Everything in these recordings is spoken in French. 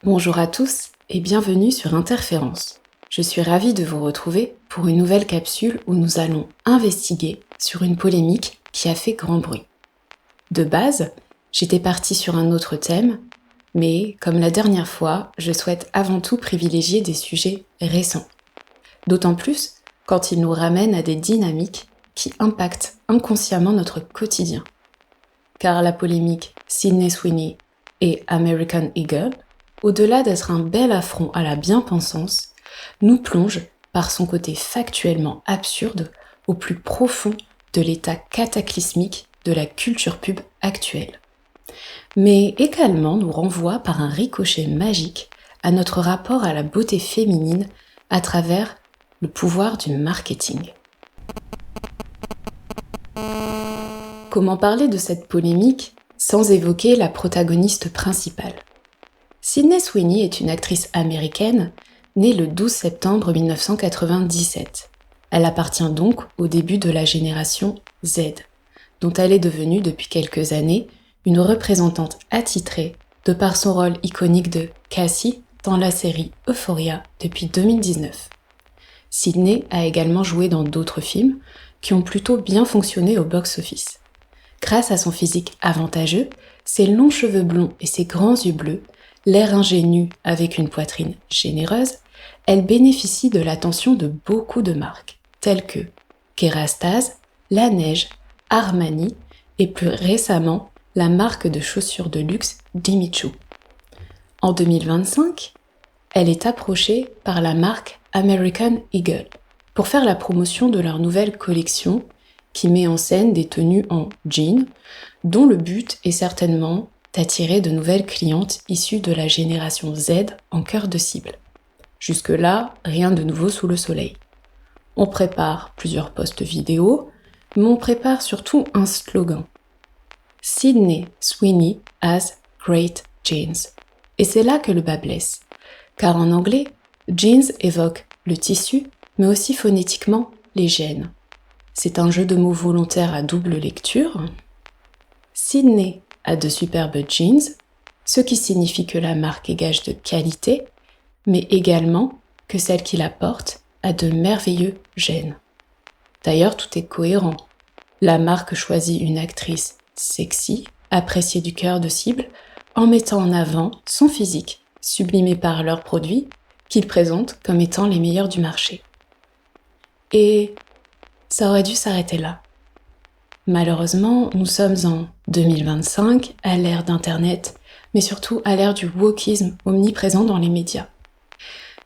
Bonjour à tous et bienvenue sur Interférence. Je suis ravie de vous retrouver pour une nouvelle capsule où nous allons investiguer sur une polémique qui a fait grand bruit. De base, j'étais partie sur un autre thème, mais comme la dernière fois, je souhaite avant tout privilégier des sujets récents. D'autant plus quand ils nous ramènent à des dynamiques qui impactent inconsciemment notre quotidien. Car la polémique Sydney Sweeney et American Eagle, au-delà d'être un bel affront à la bien-pensance, nous plonge, par son côté factuellement absurde, au plus profond de l'état cataclysmique de la culture pub actuelle. Mais également nous renvoie par un ricochet magique à notre rapport à la beauté féminine à travers le pouvoir du marketing. Comment parler de cette polémique sans évoquer la protagoniste principale ? Sydney Sweeney est une actrice américaine née le 12 septembre 1997. Elle appartient donc au début de la génération Z, dont elle est devenue depuis quelques années une représentante attitrée de par son rôle iconique de Cassie dans la série Euphoria depuis 2019. Sydney a également joué dans d'autres films qui ont plutôt bien fonctionné au box-office. Grâce à son physique avantageux, ses longs cheveux blonds et ses grands yeux bleus, l'air ingénu avec une poitrine généreuse, elle bénéficie de l'attention de beaucoup de marques, telles que Kerastase, Laneige, Armani et plus récemment la marque de chaussures de luxe Jimmy Choo. En 2025, elle est approchée par la marque American Eagle pour faire la promotion de leur nouvelle collection qui met en scène des tenues en jean, dont le but est certainement d'attirer de nouvelles clientes issues de la génération Z en cœur de cible. Jusque-là, rien de nouveau sous le soleil. On prépare plusieurs posts vidéo, mais on prépare surtout un slogan. Sydney Sweeney has great jeans. Et c'est là que le bas blesse. Car en anglais, jeans évoque le tissu, mais aussi phonétiquement les gènes. C'est un jeu de mots volontaire à double lecture. Sydney a de superbes jeans, ce qui signifie que la marque est gage de qualité, mais également que celle qui la porte a de merveilleux gènes. D'ailleurs, tout est cohérent. La marque choisit une actrice sexy, appréciée du cœur de cible, en mettant en avant son physique, sublimé par leurs produits, qu'ils présentent comme étant les meilleurs du marché. Et ça aurait dû s'arrêter là. Malheureusement, nous sommes en 2025, à l'ère d'Internet, mais surtout à l'ère du wokisme omniprésent dans les médias.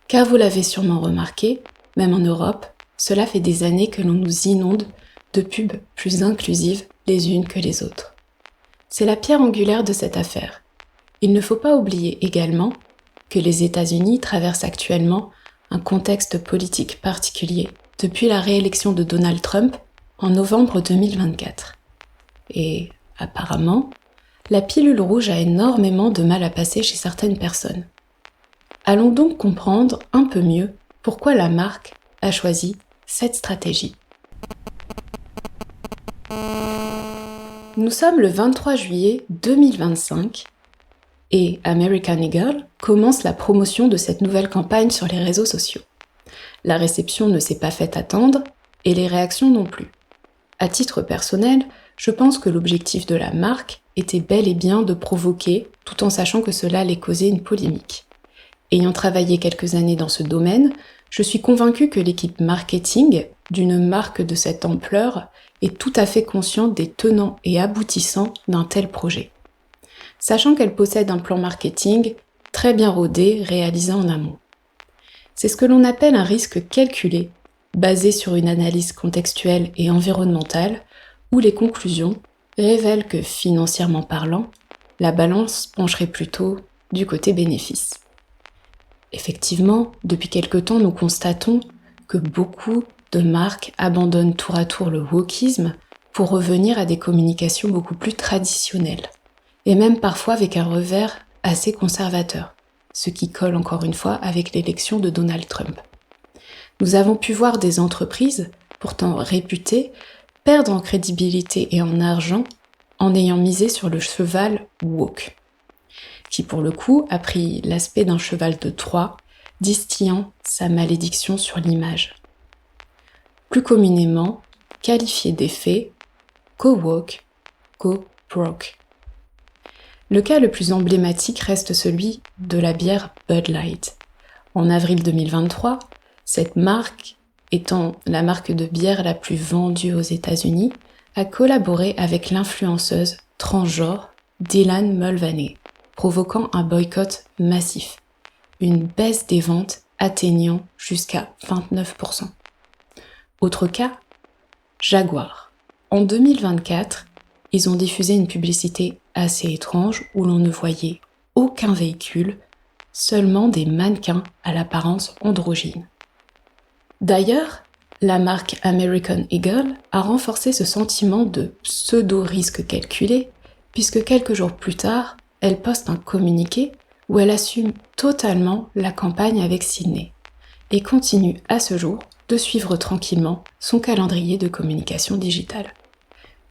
Car vous l'avez sûrement remarqué, même en Europe, cela fait des années que l'on nous inonde de pubs plus inclusives les unes que les autres. C'est la pierre angulaire de cette affaire. Il ne faut pas oublier également que les États-Unis traversent actuellement un contexte politique particulier depuis la réélection de Donald Trump en novembre 2024. Et apparemment, la pilule rouge a énormément de mal à passer chez certaines personnes. Allons donc comprendre un peu mieux pourquoi la marque a choisi cette stratégie. Nous sommes le 23 juillet 2025 et American Eagle commence la promotion de cette nouvelle campagne sur les réseaux sociaux. La réception ne s'est pas faite attendre et les réactions non plus. À titre personnel, je pense que l'objectif de la marque était bel et bien de provoquer, tout en sachant que cela allait causer une polémique. Ayant travaillé quelques années dans ce domaine, je suis convaincue que l'équipe marketing d'une marque de cette ampleur est tout à fait consciente des tenants et aboutissants d'un tel projet. Sachant qu'elle possède un plan marketing très bien rodé, réalisé en amont. C'est ce que l'on appelle un risque calculé, basé sur une analyse contextuelle et environnementale, où les conclusions révèlent que, financièrement parlant, la balance pencherait plutôt du côté bénéfice. Effectivement, depuis quelque temps, nous constatons que beaucoup de marques abandonnent tour à tour le wokisme pour revenir à des communications beaucoup plus traditionnelles, et même parfois avec un revers assez conservateur, ce qui colle encore une fois avec l'élection de Donald Trump. Nous avons pu voir des entreprises pourtant réputés, perdre en crédibilité et en argent en ayant misé sur le cheval woke, qui pour le coup a pris l'aspect d'un cheval de Troie, distillant sa malédiction sur l'image. Plus communément, qualifié d'effet, go woke, go broke. Le cas le plus emblématique reste celui de la bière Bud Light. En avril 2023, cette marque, étant la marque de bière la plus vendue aux États-Unis, a collaboré avec l'influenceuse transgenre Dylan Mulvaney, provoquant un boycott massif, une baisse des ventes atteignant jusqu'à 29%. Autre cas, Jaguar. En 2024, ils ont diffusé une publicité assez étrange où l'on ne voyait aucun véhicule, seulement des mannequins à l'apparence androgyne. D'ailleurs, la marque American Eagle a renforcé ce sentiment de pseudo-risque calculé, puisque quelques jours plus tard, elle poste un communiqué où elle assume totalement la campagne avec Sydney et continue à ce jour de suivre tranquillement son calendrier de communication digitale.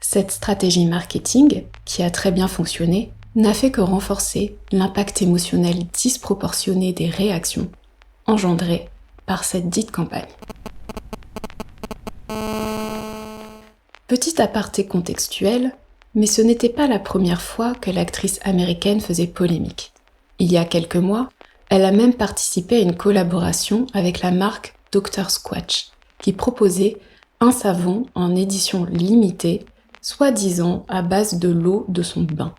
Cette stratégie marketing, qui a très bien fonctionné, n'a fait que renforcer l'impact émotionnel disproportionné des réactions engendrées par cette dite campagne. Petit aparté contextuel, mais ce n'était pas la première fois que l'actrice américaine faisait polémique. Il y a quelques mois, elle a même participé à une collaboration avec la marque Dr. Squatch, qui proposait un savon en édition limitée, soi-disant à base de l'eau de son bain.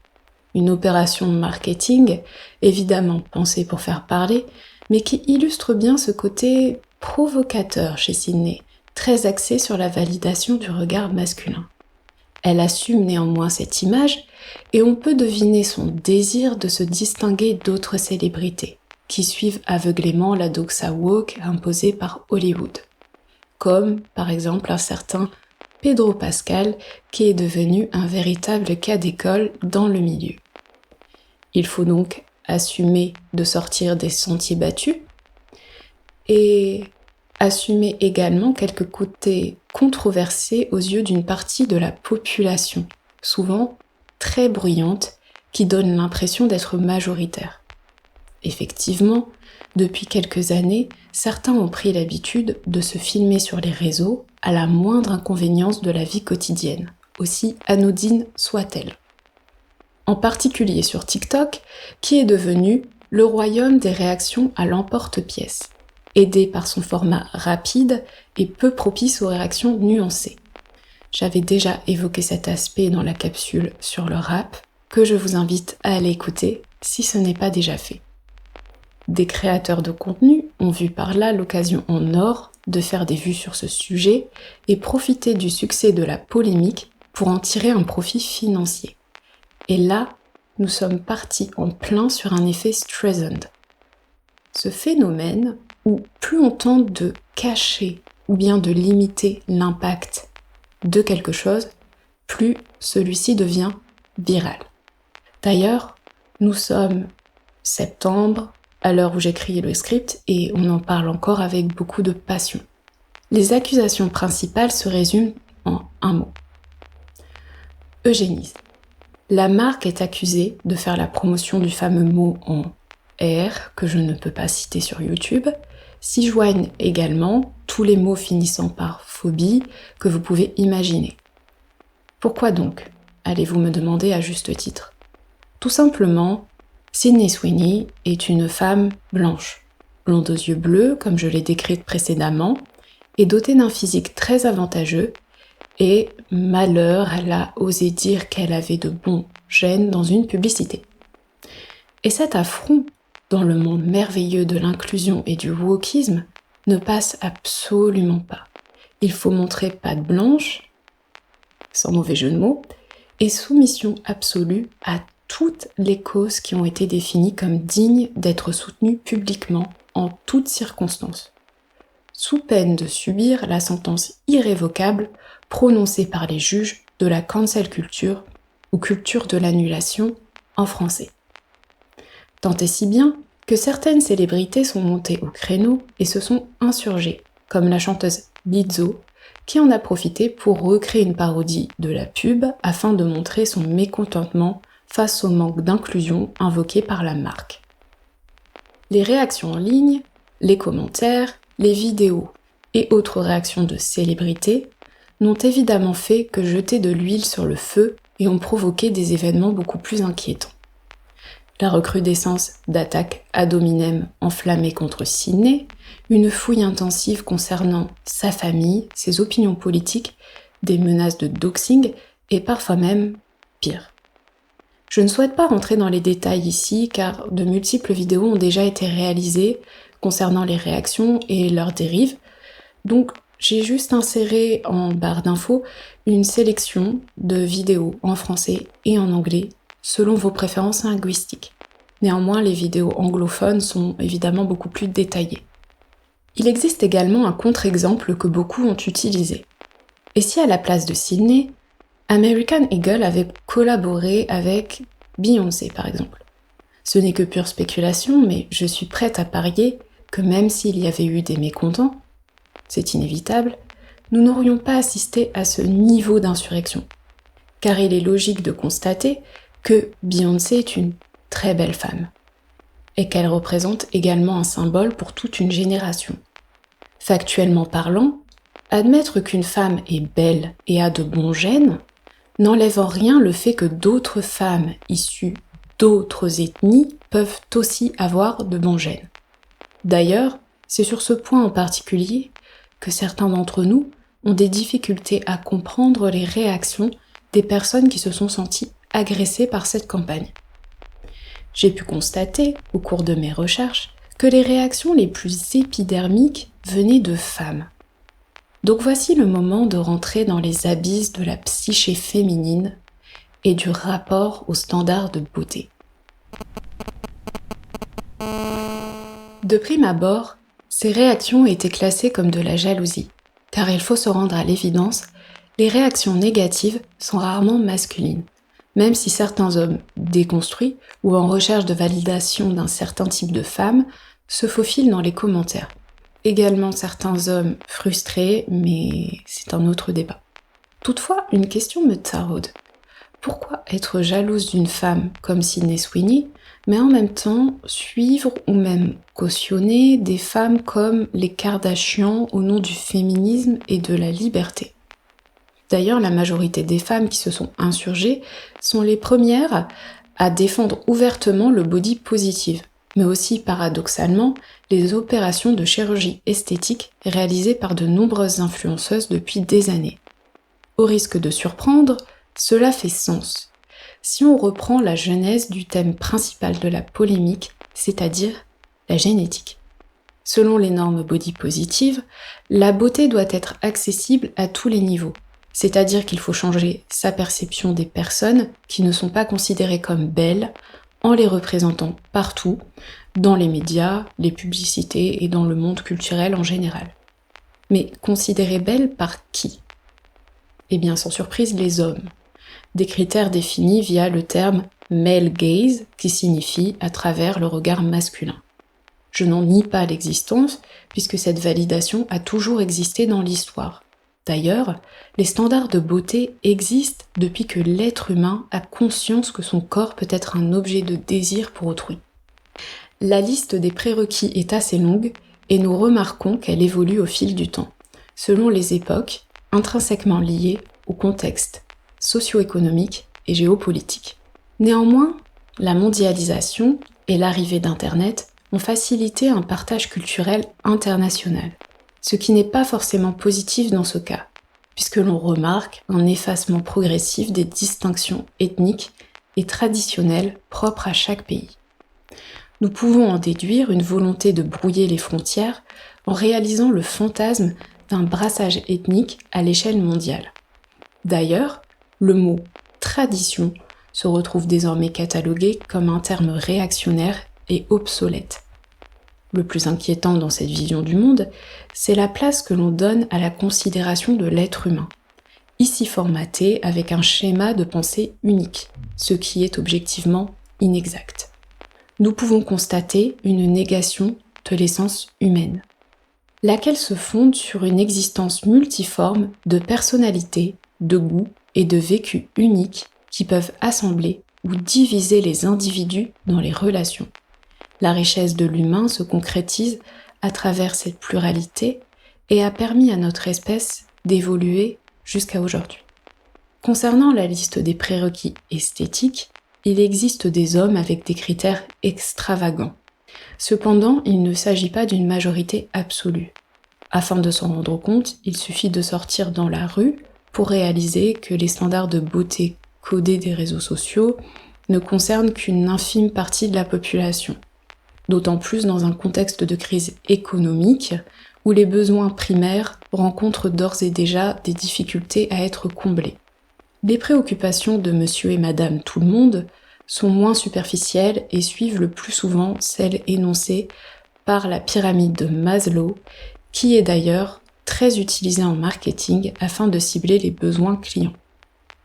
Une opération marketing, évidemment pensée pour faire parler, mais qui illustre bien ce côté provocateur chez Sydney, très axé sur la validation du regard masculin. Elle assume néanmoins cette image et on peut deviner son désir de se distinguer d'autres célébrités qui suivent aveuglément la doxa woke imposée par Hollywood, comme par exemple un certain Pedro Pascal qui est devenu un véritable cas d'école dans le milieu. Il faut donc assumer de sortir des sentiers battus et assumer également quelques côtés controversés aux yeux d'une partie de la population, souvent très bruyante, qui donne l'impression d'être majoritaire. Effectivement, depuis quelques années, certains ont pris l'habitude de se filmer sur les réseaux à la moindre inconvénience de la vie quotidienne, aussi anodine soit-elle. En particulier sur TikTok, qui est devenu le royaume des réactions à l'emporte-pièce, aidé par son format rapide et peu propice aux réactions nuancées. J'avais déjà évoqué cet aspect dans la capsule sur le rap, que je vous invite à aller écouter si ce n'est pas déjà fait. Des créateurs de contenu ont vu par là l'occasion en or de faire des vues sur ce sujet et profiter du succès de la polémique pour en tirer un profit financier. Et là, nous sommes partis en plein sur un effet Streisand. Ce phénomène où plus on tente de cacher ou bien de limiter l'impact de quelque chose, plus celui-ci devient viral. D'ailleurs, nous sommes septembre, à l'heure où j'écris le script, et on en parle encore avec beaucoup de passion. Les accusations principales se résument en un mot. Eugénisme. La marque est accusée de faire la promotion du fameux mot en R, que je ne peux pas citer sur YouTube. S'y joignent également tous les mots finissant par phobie que vous pouvez imaginer. Pourquoi donc, allez-vous me demander à juste titre? Tout simplement, Sydney Sweeney est une femme blanche, blonde aux yeux bleus, comme je l'ai décrite précédemment, et dotée d'un physique très avantageux, et malheur, elle a osé dire qu'elle avait de bons gènes dans une publicité. Et cet affront dans le monde merveilleux de l'inclusion et du wokisme ne passe absolument pas. Il faut montrer patte blanche, sans mauvais jeu de mots, et soumission absolue à toutes les causes qui ont été définies comme dignes d'être soutenues publiquement en toutes circonstances, sous peine de subir la sentence irrévocable prononcée par les juges de la cancel culture ou culture de l'annulation en français. Tant et si bien que certaines célébrités sont montées au créneau et se sont insurgées, comme la chanteuse Lizzo, qui en a profité pour recréer une parodie de la pub afin de montrer son mécontentement face au manque d'inclusion invoqué par la marque. Les réactions en ligne, les commentaires, les vidéos et autres réactions de célébrités n'ont évidemment fait que jeter de l'huile sur le feu et ont provoqué des événements beaucoup plus inquiétants. La recrudescence d'attaques ad hominem enflammées contre Sydney, une fouille intensive concernant sa famille, ses opinions politiques, des menaces de doxing et parfois même pire. Je ne souhaite pas rentrer dans les détails ici car de multiples vidéos ont déjà été réalisées concernant les réactions et leurs dérives, donc j'ai juste inséré en barre d'infos une sélection de vidéos en français et en anglais selon vos préférences linguistiques. Néanmoins, les vidéos anglophones sont évidemment beaucoup plus détaillées. Il existe également un contre-exemple que beaucoup ont utilisé. Et si à la place de Sydney, American Eagle avait collaboré avec Beyoncé par exemple? Ce n'est que pure spéculation, mais je suis prête à parier que même s'il y avait eu des mécontents, c'est inévitable, nous n'aurions pas assisté à ce niveau d'insurrection. Car il est logique de constater que Beyoncé est une très belle femme, et qu'elle représente également un symbole pour toute une génération. Factuellement parlant, admettre qu'une femme est belle et a de bons gènes n'enlève en rien le fait que d'autres femmes issues d'autres ethnies peuvent aussi avoir de bons gènes. D'ailleurs, c'est sur ce point en particulier que certains d'entre nous ont des difficultés à comprendre les réactions des personnes qui se sont senties agressées par cette campagne. J'ai pu constater, au cours de mes recherches, que les réactions les plus épidermiques venaient de femmes. Donc voici le moment de rentrer dans les abysses de la psyché féminine et du rapport aux standards de beauté. De prime abord, ces réactions étaient classées comme de la jalousie, car il faut se rendre à l'évidence, les réactions négatives sont rarement masculines, même si certains hommes déconstruits ou en recherche de validation d'un certain type de femme se faufilent dans les commentaires. Également certains hommes frustrés, mais c'est un autre débat. Toutefois, une question me taraude. Pourquoi être jalouse d'une femme comme Sydney Sweeney, mais en même temps suivre ou même cautionner des femmes comme les Kardashian au nom du féminisme et de la liberté? D'ailleurs, la majorité des femmes qui se sont insurgées sont les premières à défendre ouvertement le body positive, mais aussi paradoxalement les opérations de chirurgie esthétique réalisées par de nombreuses influenceuses depuis des années. Au risque de surprendre, cela fait sens. Si on reprend la genèse du thème principal de la polémique, c'est-à-dire la génétique. Selon les normes body positive, la beauté doit être accessible à tous les niveaux. C'est-à-dire qu'il faut changer sa perception des personnes qui ne sont pas considérées comme belles en les représentant partout, dans les médias, les publicités et dans le monde culturel en général. Mais considérées belles par qui? Eh bien, sans surprise, les hommes. Des critères définis via le terme male gaze, qui signifie à travers le regard masculin. Je n'en nie pas l'existence, puisque cette validation a toujours existé dans l'histoire. D'ailleurs, les standards de beauté existent depuis que l'être humain a conscience que son corps peut être un objet de désir pour autrui. La liste des prérequis est assez longue et nous remarquons qu'elle évolue au fil du temps, selon les époques, intrinsèquement liées au contexte socio-économique et géopolitique. Néanmoins, la mondialisation et l'arrivée d'Internet ont facilité un partage culturel international, ce qui n'est pas forcément positif dans ce cas, puisque l'on remarque un effacement progressif des distinctions ethniques et traditionnelles propres à chaque pays. Nous pouvons en déduire une volonté de brouiller les frontières en réalisant le fantasme d'un brassage ethnique à l'échelle mondiale. D'ailleurs, le mot « tradition » se retrouve désormais catalogué comme un terme réactionnaire et obsolète. Le plus inquiétant dans cette vision du monde, c'est la place que l'on donne à la considération de l'être humain, ici formaté avec un schéma de pensée unique, ce qui est objectivement inexact. Nous pouvons constater une négation de l'essence humaine. laquelle se fonde sur une existence multiforme de personnalités, de goûts et de vécus uniques qui peuvent assembler ou diviser les individus dans les relations. La richesse de l'humain se concrétise à travers cette pluralité et a permis à notre espèce d'évoluer jusqu'à aujourd'hui. Concernant la liste des prérequis esthétiques, il existe des hommes avec des critères extravagants. Cependant, il ne s'agit pas d'une majorité absolue. Afin de s'en rendre compte, il suffit de sortir dans la rue pour réaliser que les standards de beauté codés des réseaux sociaux ne concernent qu'une infime partie de la population. D'autant plus dans un contexte de crise économique où les besoins primaires rencontrent d'ores et déjà des difficultés à être comblés. Les préoccupations de monsieur et madame tout le monde sont moins superficielles et suivent le plus souvent celles énoncées par la pyramide de Maslow, qui est d'ailleurs très utilisée en marketing afin de cibler les besoins clients.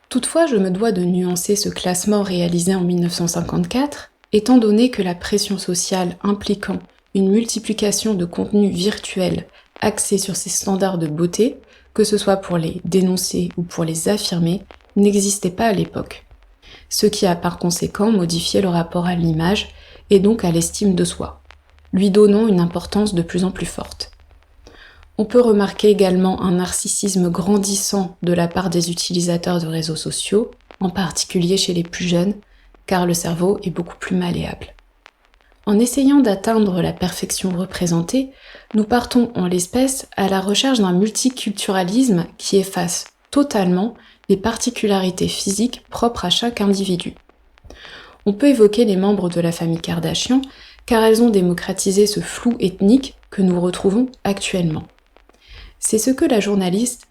Toutefois, je me dois de nuancer ce classement réalisé en 1954, étant donné que la pression sociale impliquant une multiplication de contenus virtuels axés sur ces standards de beauté, que ce soit pour les dénoncer ou pour les affirmer, n'existait pas à l'époque. Ce qui a par conséquent modifié le rapport à l'image et donc à l'estime de soi, lui donnant une importance de plus en plus forte. On peut remarquer également un narcissisme grandissant de la part des utilisateurs de réseaux sociaux, en particulier chez les plus jeunes, car le cerveau est beaucoup plus malléable. En essayant d'atteindre la perfection représentée, nous partons en l'espèce à la recherche d'un multiculturalisme qui efface totalement les particularités physiques propres à chaque individu. On peut évoquer les membres de la famille Kardashian, car elles ont démocratisé ce flou ethnique que nous retrouvons actuellement. C'est ce que la journaliste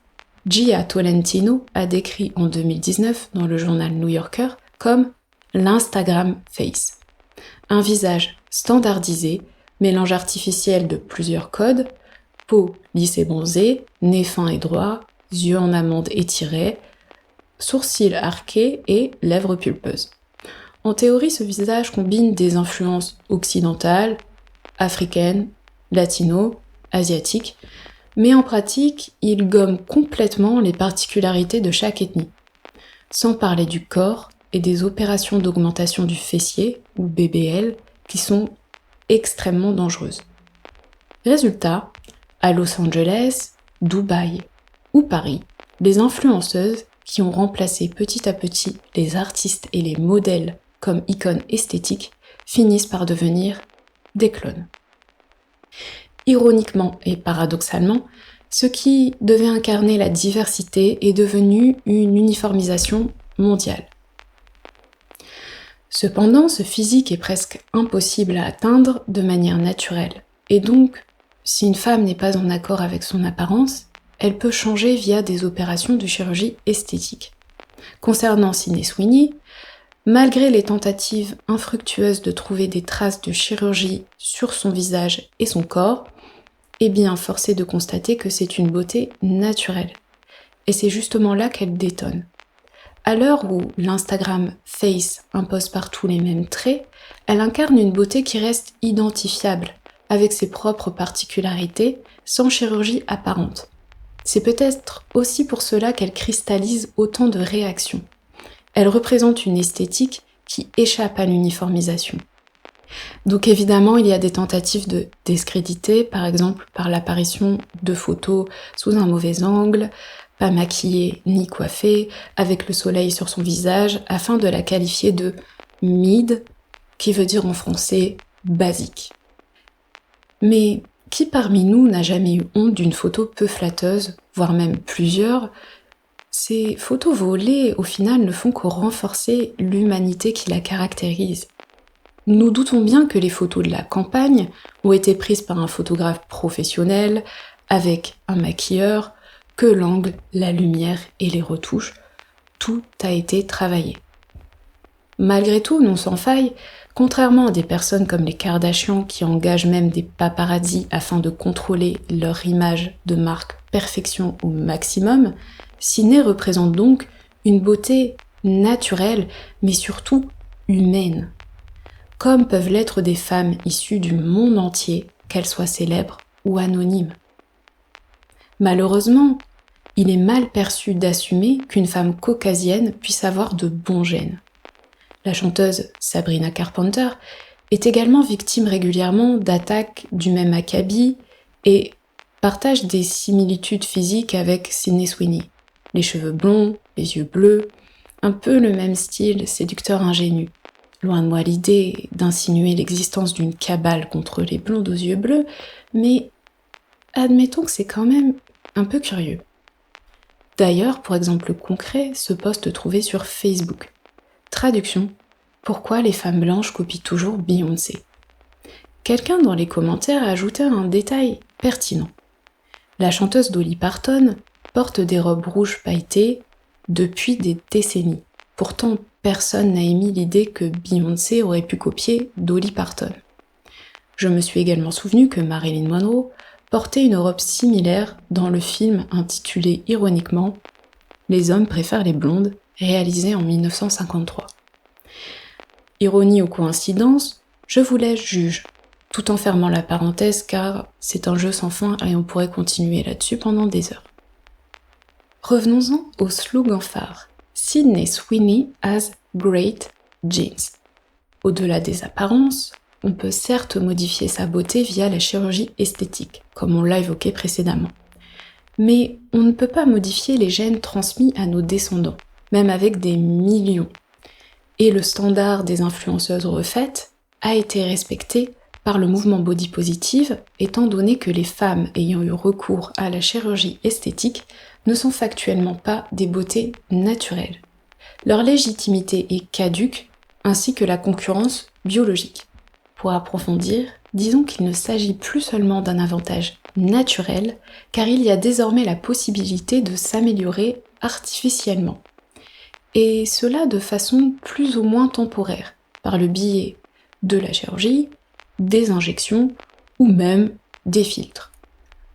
Gia Tolentino a décrit en 2019 dans le journal New Yorker comme l'Instagram Face. Un visage standardisé, mélange artificiel de plusieurs codes, peau lisse et bronzée, nez fin et droit, yeux en amande étirés, sourcils arqués et lèvres pulpeuses. En théorie, ce visage combine des influences occidentales, africaines, latino, asiatiques, mais en pratique, il gomme complètement les particularités de chaque ethnie. Sans parler du corps et des opérations d'augmentation du fessier, ou BBL, qui sont extrêmement dangereuses. Résultat, à Los Angeles, Dubaï ou Paris, les influenceuses qui ont remplacé petit à petit les artistes et les modèles comme icônes esthétiques finissent par devenir des clones. Ironiquement et paradoxalement, ce qui devait incarner la diversité est devenu une uniformisation mondiale. Cependant, ce physique est presque impossible à atteindre de manière naturelle, et donc, si une femme n'est pas en accord avec son apparence, elle peut changer via des opérations de chirurgie esthétique. Concernant Sydney Sweeney, malgré les tentatives infructueuses de trouver des traces de chirurgie sur son visage et son corps, est bien forcé de constater que c'est une beauté naturelle. Et c'est justement là qu'elle détonne. À l'heure où l'Instagram Face impose partout les mêmes traits, elle incarne une beauté qui reste identifiable, avec ses propres particularités, sans chirurgie apparente. C'est peut-être aussi pour cela qu'elle cristallise autant de réactions. Elle représente une esthétique qui échappe à l'uniformisation. Donc évidemment, il y a des tentatives de discréditer, par exemple par l'apparition de photos sous un mauvais angle, pas maquillée ni coiffée, avec le soleil sur son visage, afin de la qualifier de mid, qui veut dire en français basique. Mais qui parmi nous n'a jamais eu honte d'une photo peu flatteuse, voire même plusieurs ? Ces photos volées, au final, ne font que renforcer l'humanité qui la caractérise. Nous doutons bien que les photos de la campagne ont été prises par un photographe professionnel, avec un maquilleur, que l'angle, la lumière et les retouches, tout a été travaillé. Malgré tout, non sans faille, contrairement à des personnes comme les Kardashians qui engagent même des paparazzis afin de contrôler leur image de marque perfection au maximum, Sydney représente donc une beauté naturelle, mais surtout humaine. Comme peuvent l'être des femmes issues du monde entier, qu'elles soient célèbres ou anonymes. Malheureusement, il est mal perçu d'assumer qu'une femme caucasienne puisse avoir de bons gènes. La chanteuse Sabrina Carpenter est également victime régulièrement d'attaques du même acabit et partage des similitudes physiques avec Sydney Sweeney. Les cheveux blonds, les yeux bleus, un peu le même style séducteur ingénu. Loin de moi l'idée d'insinuer l'existence d'une cabale contre les blondes aux yeux bleus, mais admettons que c'est quand même un peu curieux. D'ailleurs, pour exemple concret, ce post trouvé sur Facebook. Traduction: pourquoi les femmes blanches copient toujours Beyoncé? Quelqu'un dans les commentaires a ajouté un détail pertinent. La chanteuse Dolly Parton porte des robes rouges pailletées depuis des décennies. Pourtant, personne n'a émis l'idée que Beyoncé aurait pu copier Dolly Parton. Je me suis également souvenu que Marilyn Monroe portait une robe similaire dans le film intitulé ironiquement « Les hommes préfèrent les blondes », réalisé en 1953. Ironie ou coïncidence, je vous laisse juge, tout en fermant la parenthèse car c'est un jeu sans fin et on pourrait continuer là-dessus pendant des heures. Revenons-en au slogan phare. Sydney Sweeney has great genes. Au-delà des apparences, on peut certes modifier sa beauté via la chirurgie esthétique, comme on l'a évoqué précédemment. Mais on ne peut pas modifier les gènes transmis à nos descendants, même avec des millions. Et le standard des influenceuses refaites a été respecté par le mouvement body positive, étant donné que les femmes ayant eu recours à la chirurgie esthétique ne sont factuellement pas des beautés naturelles. Leur légitimité est caduque, ainsi que la concurrence biologique. Pour approfondir, disons qu'il ne s'agit plus seulement d'un avantage naturel, car il y a désormais la possibilité de s'améliorer artificiellement. Et cela de façon plus ou moins temporaire, par le biais de la chirurgie, des injections ou même des filtres.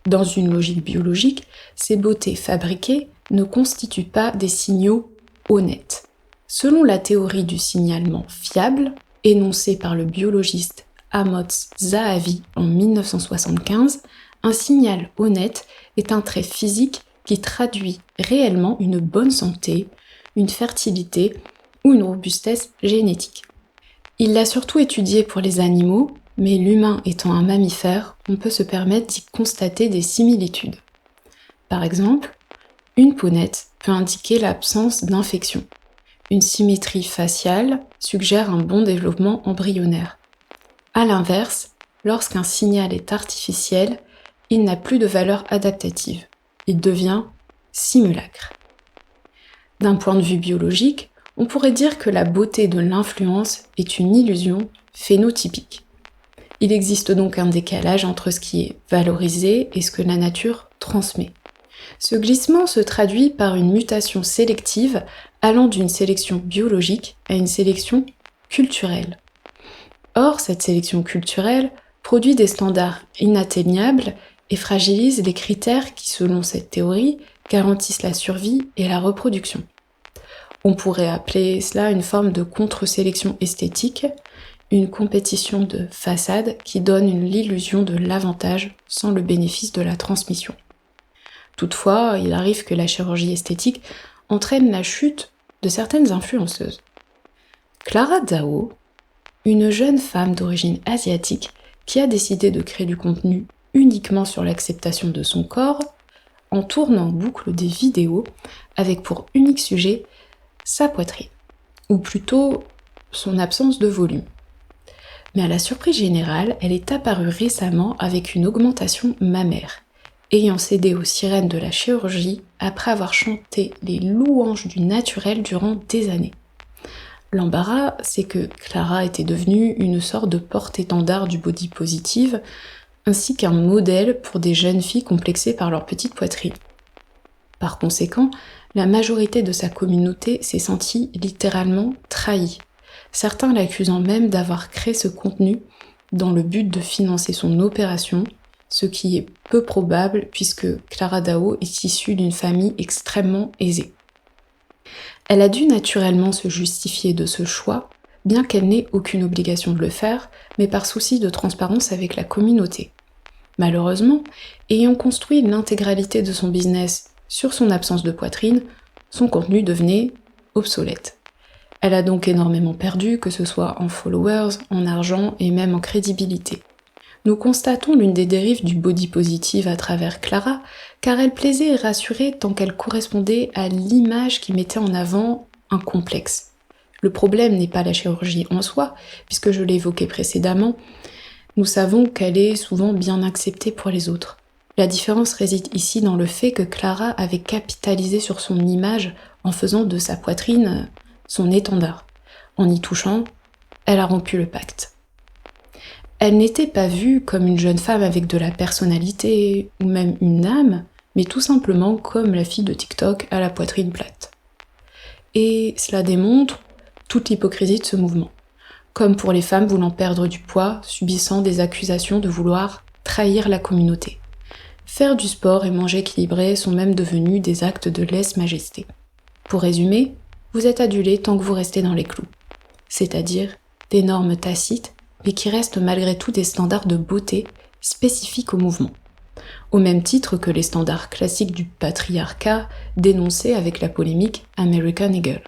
Dans une logique biologique, ces beautés fabriquées ne constituent pas des signaux honnêtes. Selon la théorie du signalement fiable, énoncée par le biologiste Amos Zahavi en 1975, un signal honnête est un trait physique qui traduit réellement une bonne santé, une fertilité ou une robustesse génétique. Il l'a surtout étudié pour les animaux, mais l'humain étant un mammifère, on peut se permettre d'y constater des similitudes. Par exemple, une peau nette peut indiquer l'absence d'infection. Une symétrie faciale suggère un bon développement embryonnaire. A l'inverse, lorsqu'un signal est artificiel, il n'a plus de valeur adaptative. Il devient simulacre. D'un point de vue biologique, on pourrait dire que la beauté de l'influence est une illusion phénotypique. Il existe donc un décalage entre ce qui est valorisé et ce que la nature transmet. Ce glissement se traduit par une mutation sélective allant d'une sélection biologique à une sélection culturelle. Or, cette sélection culturelle produit des standards inatteignables et fragilise les critères qui, selon cette théorie, garantissent la survie et la reproduction. On pourrait appeler cela une forme de contre-sélection esthétique, une compétition de façade qui donne l'illusion de l'avantage sans le bénéfice de la transmission. Toutefois, il arrive que la chirurgie esthétique entraîne la chute de certaines influenceuses. Clara Dao, une jeune femme d'origine asiatique qui a décidé de créer du contenu uniquement sur l'acceptation de son corps, en tournant en boucle des vidéos avec pour unique sujet sa poitrine, ou plutôt son absence de volume. Mais à la surprise générale, elle est apparue récemment avec une augmentation mammaire, ayant cédé aux sirènes de la chirurgie après avoir chanté les louanges du naturel durant des années. L'embarras, c'est que Clara était devenue une sorte de porte-étendard du body positive, ainsi qu'un modèle pour des jeunes filles complexées par leur petite poitrine. Par conséquent, la majorité de sa communauté s'est sentie littéralement trahie, certains l'accusant même d'avoir créé ce contenu dans le but de financer son opération, ce qui est peu probable puisque Clara Dao est issue d'une famille extrêmement aisée. Elle a dû naturellement se justifier de ce choix, bien qu'elle n'ait aucune obligation de le faire, mais par souci de transparence avec la communauté. Malheureusement, ayant construit l'intégralité de son business sur son absence de poitrine, son contenu devenait obsolète. Elle a donc énormément perdu, que ce soit en followers, en argent et même en crédibilité. Nous constatons l'une des dérives du body positive à travers Clara, car elle plaisait et rassurait tant qu'elle correspondait à l'image qui mettait en avant un complexe. Le problème n'est pas la chirurgie en soi, puisque je l'ai évoqué précédemment, nous savons qu'elle est souvent bien acceptée pour les autres. La différence réside ici dans le fait que Clara avait capitalisé sur son image en faisant de sa poitrine son étendard. En y touchant, elle a rompu le pacte. Elle n'était pas vue comme une jeune femme avec de la personnalité ou même une âme, mais tout simplement comme la fille de TikTok à la poitrine plate. Et cela démontre toute l'hypocrisie de ce mouvement. Comme pour les femmes voulant perdre du poids, subissant des accusations de vouloir trahir la communauté. Faire du sport et manger équilibré sont même devenus des actes de lèse-majesté. Pour résumer, vous êtes adulé tant que vous restez dans les clous, c'est-à-dire des normes tacites, mais qui restent malgré tout des standards de beauté spécifiques au mouvement, au même titre que les standards classiques du patriarcat dénoncés avec la polémique American Eagle.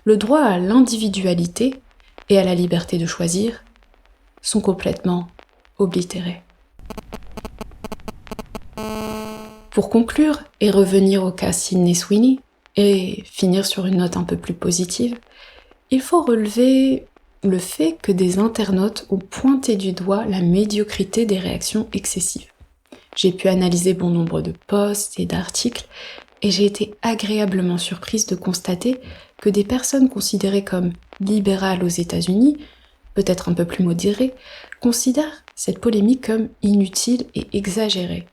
Le droit à l'individualité et à la liberté de choisir sont complètement oblitérés. Pour conclure et revenir au cas Sydney Sweeney, et finir sur une note un peu plus positive, il faut relever le fait que des internautes ont pointé du doigt la médiocrité des réactions excessives. J'ai pu analyser bon nombre de posts et d'articles, et j'ai été agréablement surprise de constater que des personnes considérées comme libérales aux États-Unis, peut-être un peu plus modérées, considèrent cette polémique comme inutile et exagérée.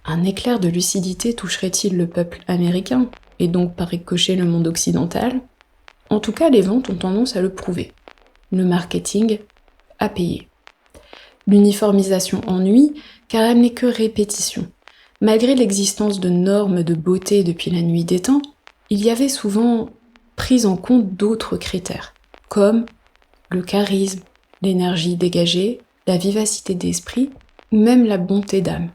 Un éclair de lucidité toucherait-il le peuple américain, et donc par ricochet le monde occidental ? En tout cas, les ventes ont tendance à le prouver. Le marketing a payé. L'uniformisation ennuie, car elle n'est que répétition. Malgré l'existence de normes de beauté depuis la nuit des temps, il y avait souvent prise en compte d'autres critères, comme le charisme, l'énergie dégagée, la vivacité d'esprit ou même la bonté d'âme.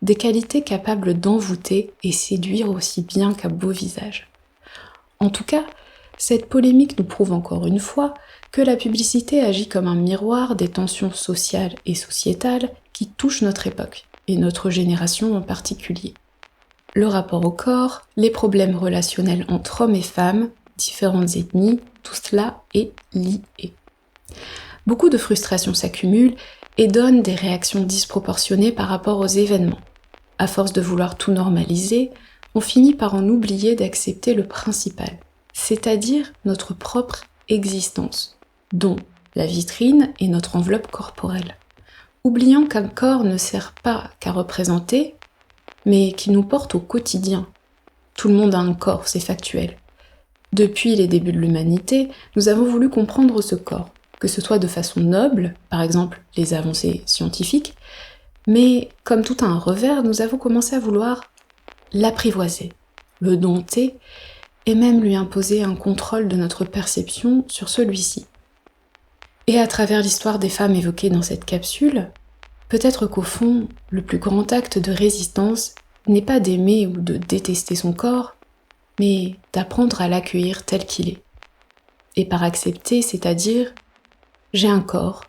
Des qualités capables d'envoûter et séduire aussi bien qu'un beau visage. En tout cas, cette polémique nous prouve encore une fois que la publicité agit comme un miroir des tensions sociales et sociétales qui touchent notre époque, et notre génération en particulier. Le rapport au corps, les problèmes relationnels entre hommes et femmes, différentes ethnies, tout cela est lié. Beaucoup de frustrations s'accumulent et donnent des réactions disproportionnées par rapport aux événements. À force de vouloir tout normaliser, on finit par en oublier d'accepter le principal, c'est-à-dire notre propre existence, dont la vitrine est notre enveloppe corporelle. Oubliant qu'un corps ne sert pas qu'à représenter, mais qui nous porte au quotidien. Tout le monde a un corps, c'est factuel. Depuis les débuts de l'humanité, nous avons voulu comprendre ce corps, que ce soit de façon noble, par exemple les avancées scientifiques, mais comme tout a un revers, nous avons commencé à vouloir l'apprivoiser, le dompter, et même lui imposer un contrôle de notre perception sur celui-ci. Et à travers l'histoire des femmes évoquées dans cette capsule, peut-être qu'au fond, le plus grand acte de résistance n'est pas d'aimer ou de détester son corps, mais d'apprendre à l'accueillir tel qu'il est. Et par accepter, c'est-à-dire, j'ai un corps,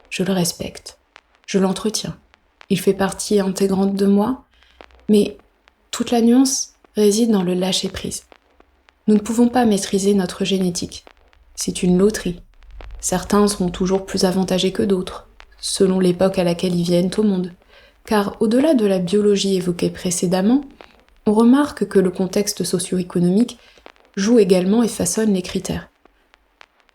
je le respecte, je l'entretiens, il fait partie intégrante de moi, mais toute la nuance réside dans le lâcher-prise. Nous ne pouvons pas maîtriser notre génétique, c'est une loterie. Certains seront toujours plus avantagés que d'autres, selon l'époque à laquelle ils viennent au monde. Car au-delà de la biologie évoquée précédemment, on remarque que le contexte socio-économique joue également et façonne les critères.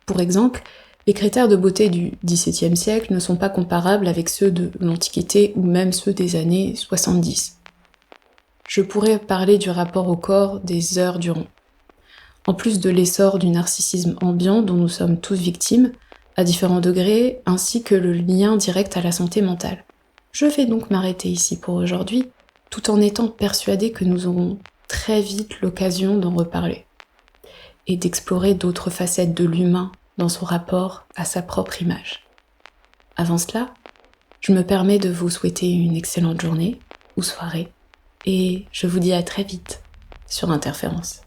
Pour exemple, les critères de beauté du XVIIe siècle ne sont pas comparables avec ceux de l'Antiquité ou même ceux des années 70. Je pourrais parler du rapport au corps des heures durant. En plus de l'essor du narcissisme ambiant dont nous sommes tous victimes, à différents degrés, ainsi que le lien direct à la santé mentale. Je vais donc m'arrêter ici pour aujourd'hui, tout en étant persuadée que nous aurons très vite l'occasion d'en reparler, et d'explorer d'autres facettes de l'humain dans son rapport à sa propre image. Avant cela, Je me permets de vous souhaiter une excellente journée ou soirée et je vous dis à très vite sur Interférence.